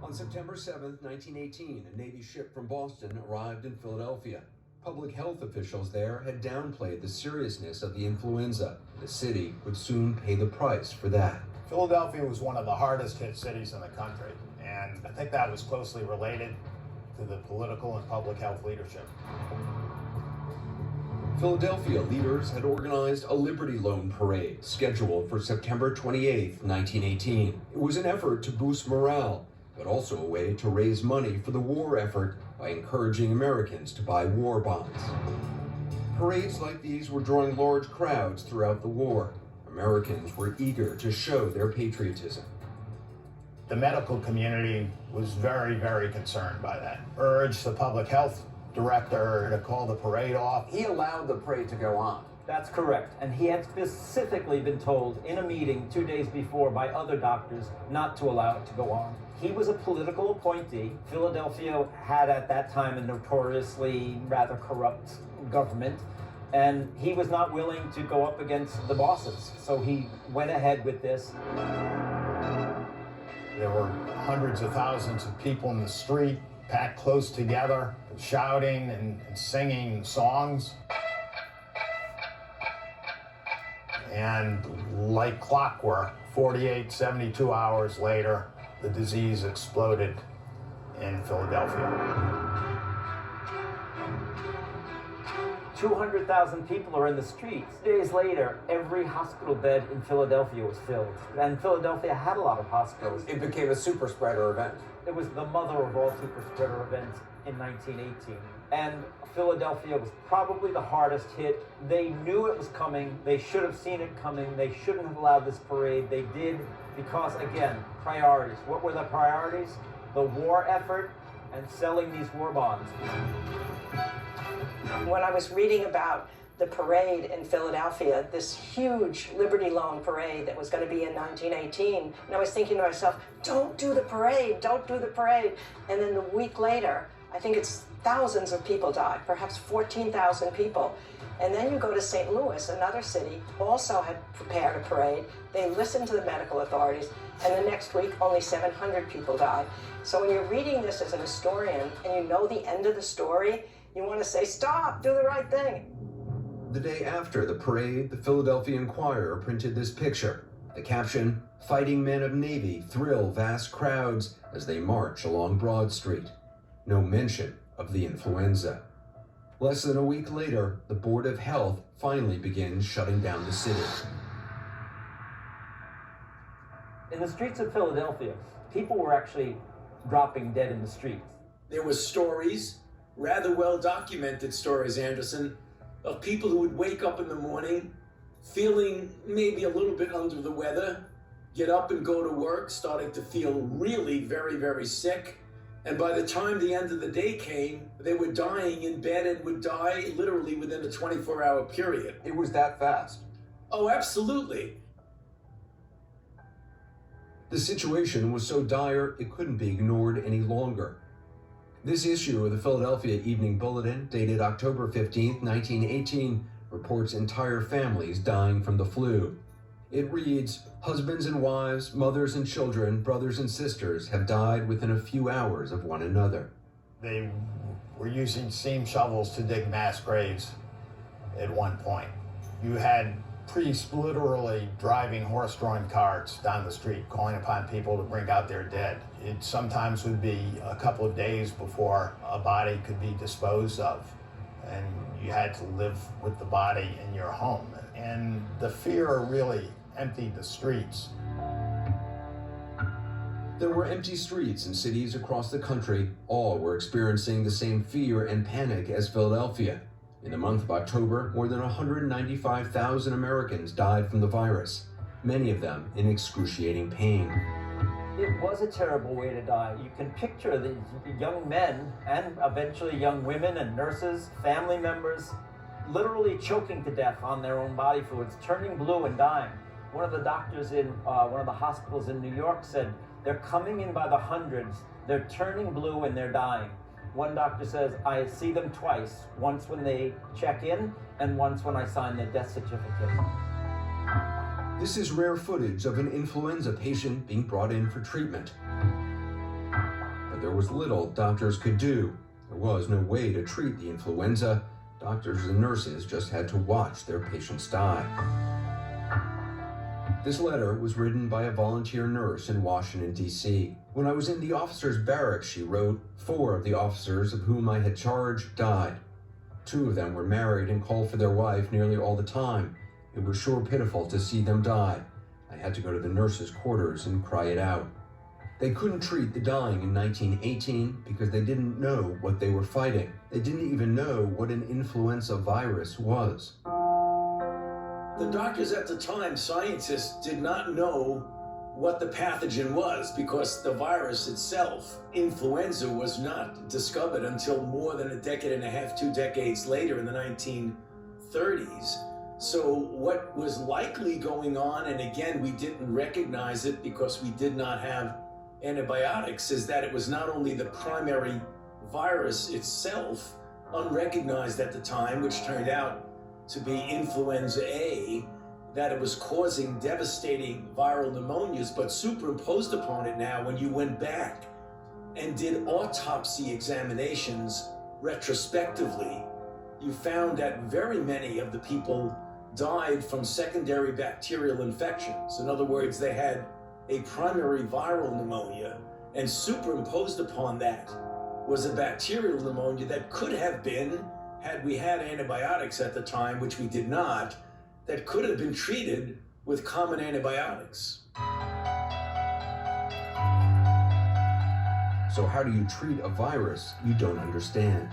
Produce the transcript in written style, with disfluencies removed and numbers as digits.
On September 7, 1918, a Navy ship from Boston arrived in Philadelphia. Public health officials there had downplayed the seriousness of the influenza. The city would soon pay the price for that. Philadelphia was one of the hardest hit cities in the country, and I think that was closely related to the political and public health leadership. Philadelphia leaders had organized a Liberty Loan parade scheduled for September 28, 1918. It was an effort to boost morale, but also a way to raise money for the war effort by encouraging Americans to buy war bonds. Parades like these were drawing large crowds throughout the war. Americans were eager to show their patriotism. The medical community was very, very concerned by that. Urged the public health director to call the parade off. He allowed the parade to go on. That's correct. And he had specifically been told in a meeting 2 days before by other doctors not to allow it to go on. He was a political appointee. Philadelphia had at that time a notoriously rather corrupt government, and he was not willing to go up against the bosses. So he went ahead with this. There were hundreds of thousands of people in the street, packed close together, shouting and singing songs. And like clockwork, 48, 72 hours later, the disease exploded in Philadelphia. 200,000 people are in the streets. Days later, every hospital bed in Philadelphia was filled. And Philadelphia had a lot of hospitals. It became a super spreader event. It was the mother of all super spreader events in 1918. And Philadelphia was probably the hardest hit. They knew it was coming. They should have seen it coming. They shouldn't have allowed this parade. They did because, again, priorities. What were the priorities? The war effort and selling these war bonds. When I was reading about the parade in Philadelphia, this huge Liberty Loan parade that was going to be in 1918, and I was thinking to myself, don't do the parade, don't do the parade. And then a week later, I think it's thousands of people died, perhaps 14,000 people. And then you go to St. Louis, another city, also had prepared a parade. They listened to the medical authorities, and the next week only 700 people died. So when you're reading this as an historian and you know the end of the story, you want to say, stop, do the right thing. The day after the parade, the Philadelphia Inquirer printed this picture. The caption, "Fighting men of Navy thrill vast crowds as they march along Broad Street." No mention of the influenza. Less than a week later, the Board of Health finally begins shutting down the city. In the streets of Philadelphia, people were actually dropping dead in the streets. There were stories, rather well-documented stories, Anderson, of people who would wake up in the morning feeling maybe a little bit under the weather, get up and go to work, starting to feel really very, very sick. And by the time the end of the day came, they were dying in bed and would die literally within a 24-hour period. It was that fast. Oh, absolutely. The situation was so dire it couldn't be ignored any longer. This issue of the Philadelphia Evening Bulletin, dated October 15, 1918, reports entire families dying from the flu. It reads, husbands and wives, mothers and children, brothers and sisters have died within a few hours of one another. They were using steam shovels to dig mass graves at one point. You had priests literally driving horse-drawn carts down the street, calling upon people to bring out their dead. It sometimes would be a couple of days before a body could be disposed of, and you had to live with the body in your home. And the fear really emptied the streets. There were empty streets in cities across the country. All were experiencing the same fear and panic as Philadelphia. In the month of October, more than 195,000 Americans died from the virus, many of them in excruciating pain. It was a terrible way to die. You can picture the young men and eventually young women and nurses, family members, literally choking to death on their own body fluids, turning blue and dying. One of the doctors in one of the hospitals in New York said, they're coming in by the hundreds, they're turning blue and they're dying. One doctor says, I see them twice, once when they check in and once when I sign their death certificate. This is rare footage of an influenza patient being brought in for treatment. but there was little doctors could do. There was no way to treat the influenza. Doctors and nurses just had to watch their patients die. This letter was written by a volunteer nurse in Washington, D.C. When I was in the officers' barracks, she wrote, 4 of the officers of whom I had charge died. 2 of them were married and called for their wife nearly all the time. It was sure pitiful to see them die. I had to go to the nurses' quarters and cry it out. They couldn't treat the dying in 1918 because they didn't know what they were fighting. They didn't even know what an influenza virus was. The doctors at the time, scientists, did not know what the pathogen was because the virus itself, influenza, was not discovered until more than a decade and a half, 2 decades later in the 1930s. So what was likely going on, and again, we didn't recognize it because we did not have antibiotics, is that it was not only the primary virus itself, unrecognized at the time, which turned out to be influenza A, that it was causing devastating viral pneumonias, but superimposed upon it now, when you went back and did autopsy examinations retrospectively, you found that very many of the people died from secondary bacterial infections. In other words, they had a primary viral pneumonia, and superimposed upon that was a bacterial pneumonia that could have been, had we had antibiotics at the time, which we did not, that could have been treated with common antibiotics. So how do you treat a virus you don't understand?